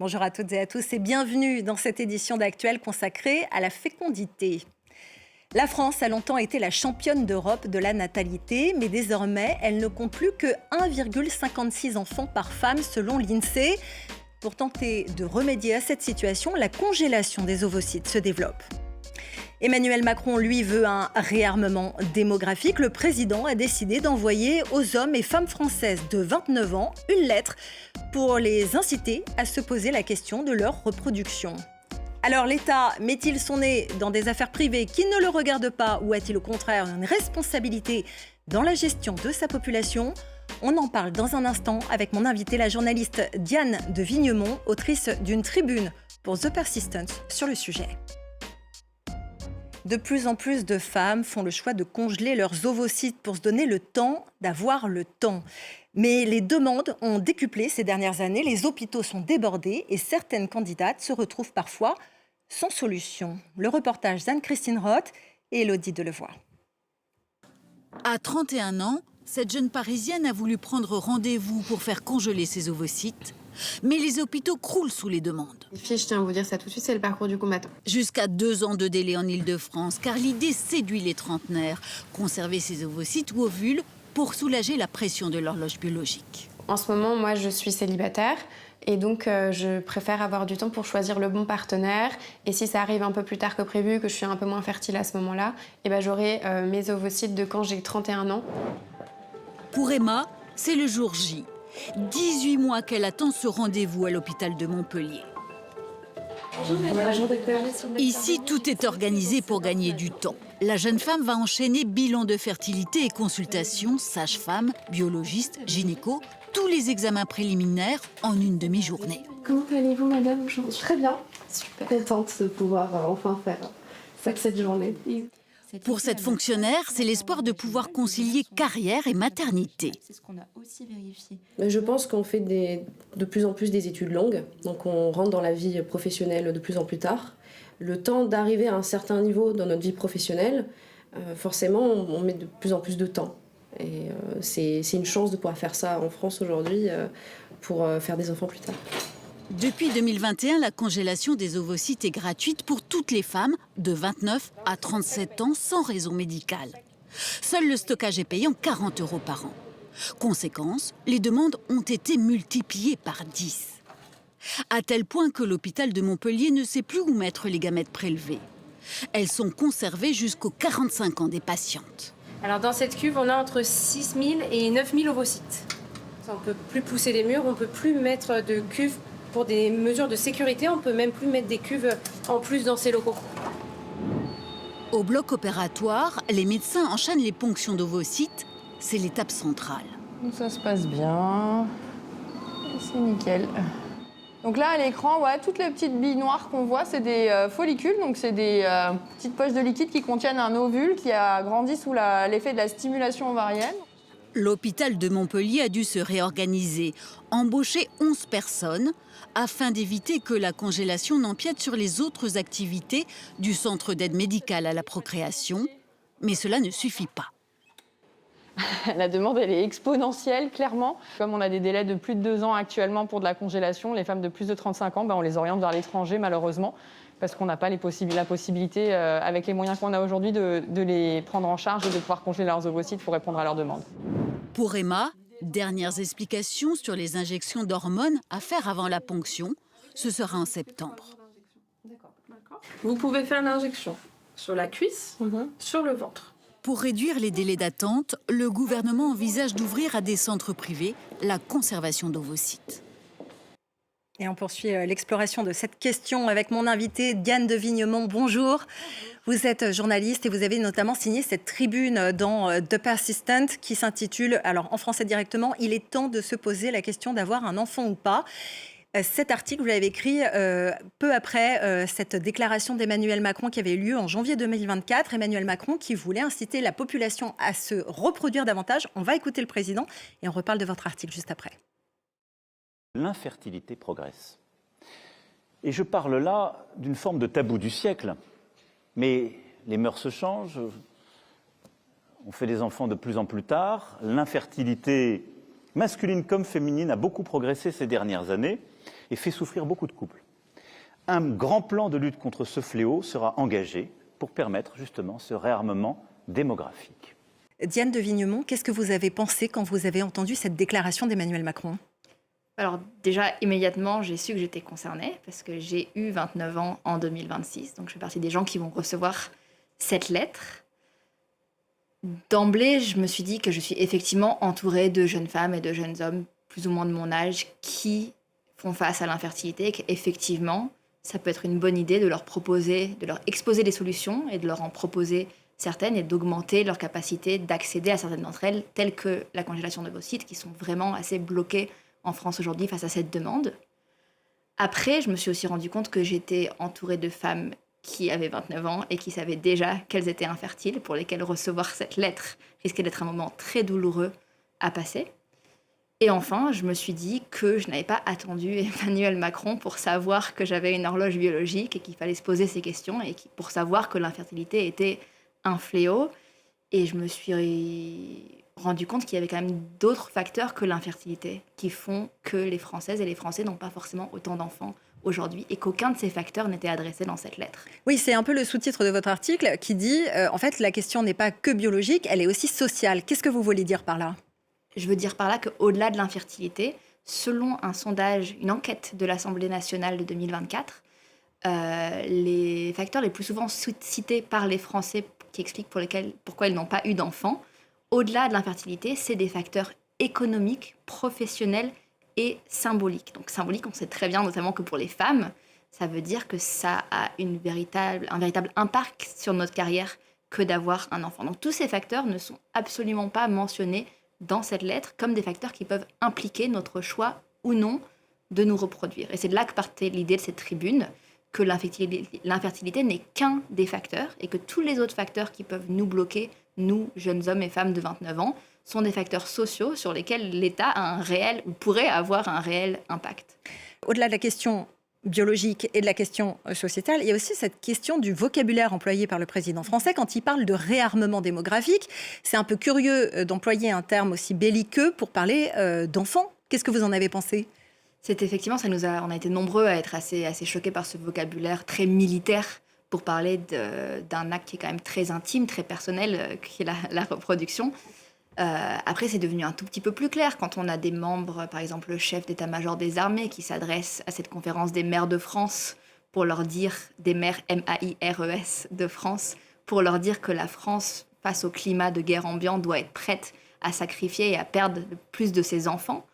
Bonjour à toutes et à tous et bienvenue dans cette édition d'Actuel consacrée à la fécondité. La France a longtemps été la championne d'Europe de la natalité, mais désormais, elle ne compte plus que 1,56 enfants par femme selon l'INSEE. Pour tenter de remédier à cette situation, la congélation des ovocytes se développe. Emmanuel Macron, lui, veut un réarmement démographique. Le président a décidé d'envoyer aux hommes et femmes françaises de 29 ans une lettre pour les inciter à se poser la question de leur reproduction. Alors l'État met-il son nez dans des affaires privées qui ne le regardent pas ou a-t-il au contraire une responsabilité dans la gestion de sa population ? On en parle dans un instant avec mon invitée, la journaliste Diane de Vignemont, autrice d'une tribune pour The Persistent sur le sujet. De plus en plus de femmes font le choix de congeler leurs ovocytes pour se donner le temps d'avoir le temps. Mais les demandes ont décuplé ces dernières années, les hôpitaux sont débordés et certaines candidates se retrouvent parfois sans solution. Le reportage d'Anne-Christine Roth et Élodie Delevoye. À 31 ans, cette jeune Parisienne a voulu prendre rendez-vous pour faire congeler ses ovocytes. Mais les hôpitaux croulent sous les demandes. Les filles, je tiens à vous dire ça tout de suite, c'est le parcours du combattant. Jusqu'à 2 ans de délai en Île-de-France, car l'idée séduit les trentenaires. Conserver ses ovocytes ou ovules pour soulager la pression de l'horloge biologique. En ce moment, moi, je suis célibataire. Et donc, je préfère avoir du temps pour choisir le bon partenaire. Et si ça arrive un peu plus tard que prévu, que je suis un peu moins fertile à ce moment-là, eh ben, j'aurai mes ovocytes de quand j'ai 31 ans. Pour Emma, c'est le jour J. 18 mois qu'elle attend ce rendez-vous à l'hôpital de Montpellier. Ici, tout est organisé pour gagner du temps. La jeune femme va enchaîner bilan de fertilité et consultations, sage-femme, biologiste, gynéco, tous les examens préliminaires en une demi-journée. Comment allez-vous, madame? Très bien. Super. Contente de pouvoir enfin faire cette journée. Pour cette fonctionnaire, c'est l'espoir de pouvoir concilier carrière et maternité. C'est ce qu'on a aussi vérifié. Je pense qu'on fait de plus en plus des études longues, donc on rentre dans la vie professionnelle de plus en plus tard. Le temps d'arriver à un certain niveau dans notre vie professionnelle, forcément, on met de plus en plus de temps. Et c'est une chance de pouvoir faire ça en France aujourd'hui pour faire des enfants plus tard. Depuis 2021, la congélation des ovocytes est gratuite pour toutes les femmes de 29 à 37 ans sans raison médicale. Seul le stockage est payant 40 € par an. Conséquence, les demandes ont été multipliées par 10. À tel point que l'hôpital de Montpellier ne sait plus où mettre les gamètes prélevées. Elles sont conservées jusqu'aux 45 ans des patientes. Alors dans cette cuve, on a entre 6 000 et 9 000 ovocytes. On ne peut plus pousser les murs, on ne peut plus mettre de cuves. Pour des mesures de sécurité, on ne peut même plus mettre des cuves en plus dans ces locaux. Au bloc opératoire, les médecins enchaînent les ponctions d'ovocytes. C'est l'étape centrale. Donc ça se passe bien. C'est nickel. Donc là, à l'écran, ouais, toutes les petites billes noires qu'on voit, c'est des follicules. Donc c'est des petites poches de liquide qui contiennent un ovule qui a grandi sous l'effet de la stimulation ovarienne. L'hôpital de Montpellier a dû se réorganiser, embaucher 11 personnes afin d'éviter que la congélation n'empiète sur les autres activités du centre d'aide médicale à la procréation. Mais cela ne suffit pas. La demande, elle est exponentielle, clairement. Comme on a des délais de plus de 2 ans actuellement pour de la congélation, les femmes de plus de 35 ans, on les oriente vers l'étranger, malheureusement, parce qu'on n'a pas la possibilité, avec les moyens qu'on a aujourd'hui, de les prendre en charge et de pouvoir congeler leurs ovocytes pour répondre à leurs demandes. Pour Emma, dernières explications sur les injections d'hormones à faire avant la ponction. Ce sera en septembre. Vous pouvez faire l'injection sur la cuisse, sur le ventre. Pour réduire les délais d'attente, le gouvernement envisage d'ouvrir à des centres privés la conservation d'ovocytes. Et on poursuit l'exploration de cette question avec mon invitée Diane de Vignemont. Bonjour. Vous êtes journaliste et vous avez notamment signé cette tribune dans The Persistent qui s'intitule, alors en français directement, « Il est temps de se poser la question d'avoir un enfant ou pas ». Cet article, vous l'avez écrit peu après cette déclaration d'Emmanuel Macron qui avait eu lieu en janvier 2024. Emmanuel Macron qui voulait inciter la population à se reproduire davantage. On va écouter le président et on reparle de votre article juste après. L'infertilité progresse. Et je parle là d'une forme de tabou du siècle. Mais les mœurs se changent, on fait des enfants de plus en plus tard, l'infertilité masculine comme féminine a beaucoup progressé ces dernières années. et fait souffrir beaucoup de couples. Un grand plan de lutte contre ce fléau sera engagé pour permettre justement ce réarmement démographique. Diane de Vignemont, qu'est-ce que vous avez pensé quand vous avez entendu cette déclaration d'Emmanuel Macron ? Alors déjà, immédiatement, j'ai su que j'étais concernée parce que j'ai eu 29 ans en 2026. Donc je fais partie des gens qui vont recevoir cette lettre. D'emblée, je me suis dit que je suis effectivement entourée de jeunes femmes et de jeunes hommes, plus ou moins de mon âge, qui font face à l'infertilité et qu'effectivement, ça peut être une bonne idée de leur proposer, de leur exposer des solutions et de leur en proposer certaines et d'augmenter leur capacité d'accéder à certaines d'entre elles, telles que la congélation d'ovocytes, qui sont vraiment assez bloquées en France aujourd'hui face à cette demande. Après, je me suis aussi rendu compte que j'étais entourée de femmes qui avaient 29 ans et qui savaient déjà qu'elles étaient infertiles, pour lesquelles recevoir cette lettre risquait d'être un moment très douloureux à passer. Et enfin, je me suis dit que je n'avais pas attendu Emmanuel Macron pour savoir que j'avais une horloge biologique et qu'il fallait se poser ces questions et pour savoir que l'infertilité était un fléau. Et je me suis rendu compte qu'il y avait quand même d'autres facteurs que l'infertilité qui font que les Françaises et les Français n'ont pas forcément autant d'enfants aujourd'hui et qu'aucun de ces facteurs n'était adressé dans cette lettre. Oui, c'est un peu le sous-titre de votre article qui dit en fait, la question n'est pas que biologique, elle est aussi sociale. Qu'est-ce que vous voulez dire par là ? Je veux dire par là qu'au-delà de l'infertilité, selon un sondage, une enquête de l'Assemblée nationale de 2024, les facteurs les plus souvent cités par les Français qui expliquent pourquoi ils n'ont pas eu d'enfants, au-delà de l'infertilité, c'est des facteurs économiques, professionnels et symboliques. Donc symbolique, on sait très bien notamment que pour les femmes, ça veut dire que ça a un véritable impact sur notre carrière que d'avoir un enfant. Donc tous ces facteurs ne sont absolument pas mentionnés dans cette lettre comme des facteurs qui peuvent impliquer notre choix ou non de nous reproduire. Et c'est de là que partait l'idée de cette tribune, que l'infertilité n'est qu'un des facteurs et que tous les autres facteurs qui peuvent nous bloquer, nous, jeunes hommes et femmes de 29 ans, sont des facteurs sociaux sur lesquels l'État a un réel ou pourrait avoir un réel impact. Au-delà de la question biologique et de la question sociétale, il y a aussi cette question du vocabulaire employé par le président français quand il parle de réarmement démographique. C'est un peu curieux d'employer un terme aussi belliqueux pour parler d'enfants. Qu'est-ce que vous en avez pensé ? C'est effectivement, on a été nombreux à être assez choqués par ce vocabulaire très militaire pour parler d'un acte qui est quand même très intime, très personnel, qui est la reproduction. Après, c'est devenu un tout petit peu plus clair quand on a des membres, par exemple le chef d'état-major des armées, qui s'adresse à cette conférence des maires de France pour leur dire, des maires MAIRES de France, pour leur dire que la France, face au climat de guerre ambiant, doit être prête à sacrifier et à perdre plus de ses enfants.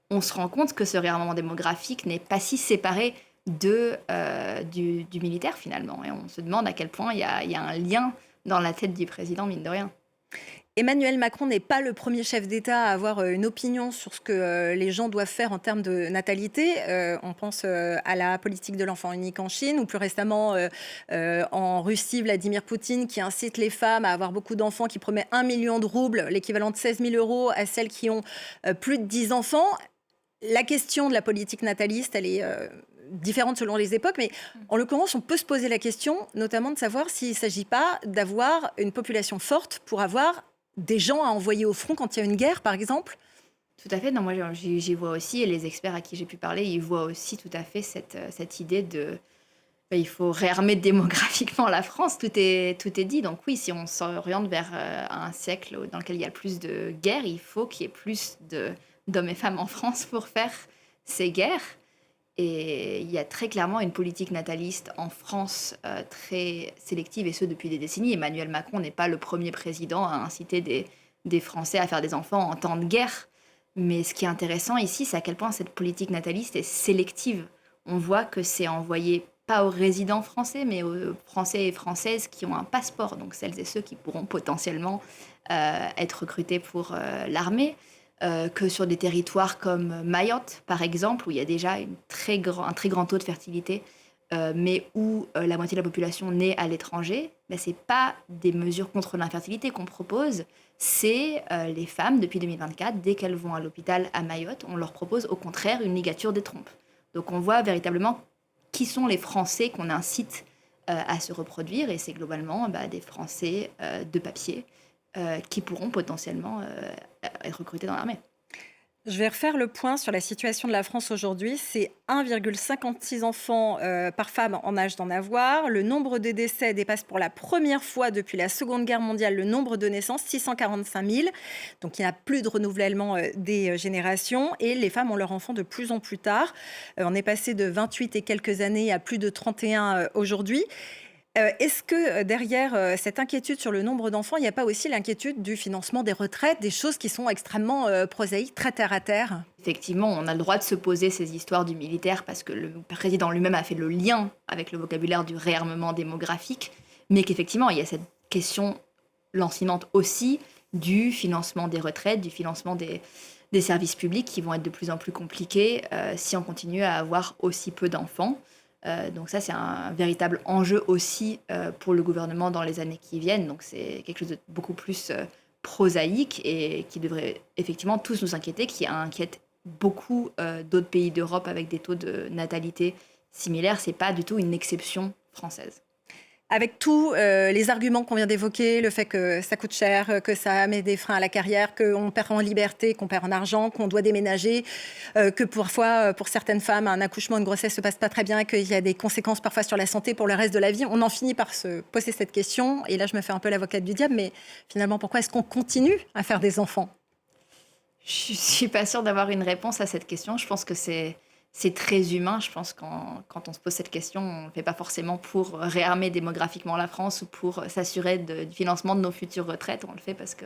On se rend compte que ce réarmement démographique n'est pas si séparé du militaire finalement. Et on se demande à quel point il y a un lien dans la tête du président, mine de rien. Emmanuel Macron n'est pas le premier chef d'État à avoir une opinion sur ce que les gens doivent faire en termes de natalité. On pense à la politique de l'enfant unique en Chine ou plus récemment en Russie, Vladimir Poutine qui incite les femmes à avoir beaucoup d'enfants, qui promet 1 million de roubles, l'équivalent de 16 000 euros à celles qui ont plus de 10 enfants. La question de la politique nataliste, elle est différente selon les époques, mais en l'occurrence, on peut se poser la question, notamment de savoir s'il ne s'agit pas d'avoir une population forte pour avoir des gens à envoyer au front quand il y a une guerre, par exemple ? Tout à fait. Non, moi, j'y vois aussi, et les experts à qui j'ai pu parler, ils voient aussi tout à fait cette idée de... il faut réarmer démographiquement la France, tout est dit. Donc oui, si on s'oriente vers un siècle dans lequel il y a plus de guerres, il faut qu'il y ait plus d'hommes et femmes en France pour faire ces guerres. Et il y a très clairement une politique nataliste en France très sélective, et ce depuis des décennies. Emmanuel Macron n'est pas le premier président à inciter des Français à faire des enfants en temps de guerre. Mais ce qui est intéressant ici, c'est à quel point cette politique nataliste est sélective. On voit que c'est envoyé pas aux résidents français, mais aux Français et Françaises qui ont un passeport, donc celles et ceux qui pourront potentiellement être recrutés pour l'armée. Que sur des territoires comme Mayotte, par exemple, où il y a déjà un très grand taux de fertilité, mais où la moitié de la population naît à l'étranger, ce n'est pas des mesures contre l'infertilité qu'on propose, c'est les femmes, depuis 2024, dès qu'elles vont à l'hôpital à Mayotte, on leur propose au contraire une ligature des trompes. Donc on voit véritablement qui sont les Français qu'on incite à se reproduire, et c'est globalement des Français de papier qui pourront potentiellement être recrutés dans l'armée. Je vais refaire le point sur la situation de la France aujourd'hui. C'est 1,56 enfants par femme en âge d'en avoir. Le nombre de décès dépasse pour la première fois depuis la Seconde Guerre mondiale le nombre de naissances, 645 000. Donc il n'y a plus de renouvellement des générations et les femmes ont leurs enfants de plus en plus tard. On est passé de 28 et quelques années à plus de 31 aujourd'hui. Est-ce que derrière cette inquiétude sur le nombre d'enfants, il n'y a pas aussi l'inquiétude du financement des retraites, des choses qui sont extrêmement prosaïques, très terre à terre? Effectivement, on a le droit de se poser ces histoires du militaire parce que le président lui-même a fait le lien avec le vocabulaire du réarmement démographique, mais qu'effectivement, il y a cette question lancinante aussi du financement des retraites, du financement des services publics qui vont être de plus en plus compliqués si on continue à avoir aussi peu d'enfants. Donc ça, c'est un véritable enjeu aussi pour le gouvernement dans les années qui viennent. Donc c'est quelque chose de beaucoup plus prosaïque et qui devrait effectivement tous nous inquiéter, qui inquiète beaucoup d'autres pays d'Europe avec des taux de natalité similaires. C'est pas du tout une exception française. Avec tous les arguments qu'on vient d'évoquer, le fait que ça coûte cher, que ça met des freins à la carrière, qu'on perd en liberté, qu'on perd en argent, qu'on doit déménager, que parfois, pour certaines femmes, un accouchement, une grossesse ne se passe pas très bien, qu'il y a des conséquences parfois sur la santé pour le reste de la vie, on en finit par se poser cette question. Et là, je me fais un peu l'avocate du diable, mais finalement, pourquoi est-ce qu'on continue à faire des enfants? Je ne suis pas sûre d'avoir une réponse à cette question. Je pense que c'est très humain. Je pense que quand on se pose cette question, on ne le fait pas forcément pour réarmer démographiquement la France ou pour s'assurer du financement de nos futures retraites. On le fait parce que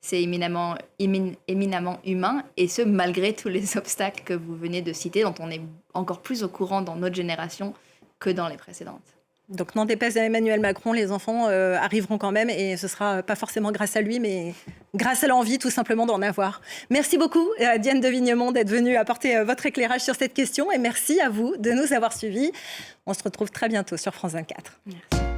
c'est éminemment humain, et ce, malgré tous les obstacles que vous venez de citer, dont on est encore plus au courant dans notre génération que dans les précédentes. Donc, n'en déplaise à Emmanuel Macron, les enfants arriveront quand même, et ce sera pas forcément grâce à lui, mais grâce à l'envie tout simplement d'en avoir. Merci beaucoup, Diane de Vignemont, d'être venue apporter votre éclairage sur cette question, et merci à vous de nous avoir suivis. On se retrouve très bientôt sur France 24. Merci.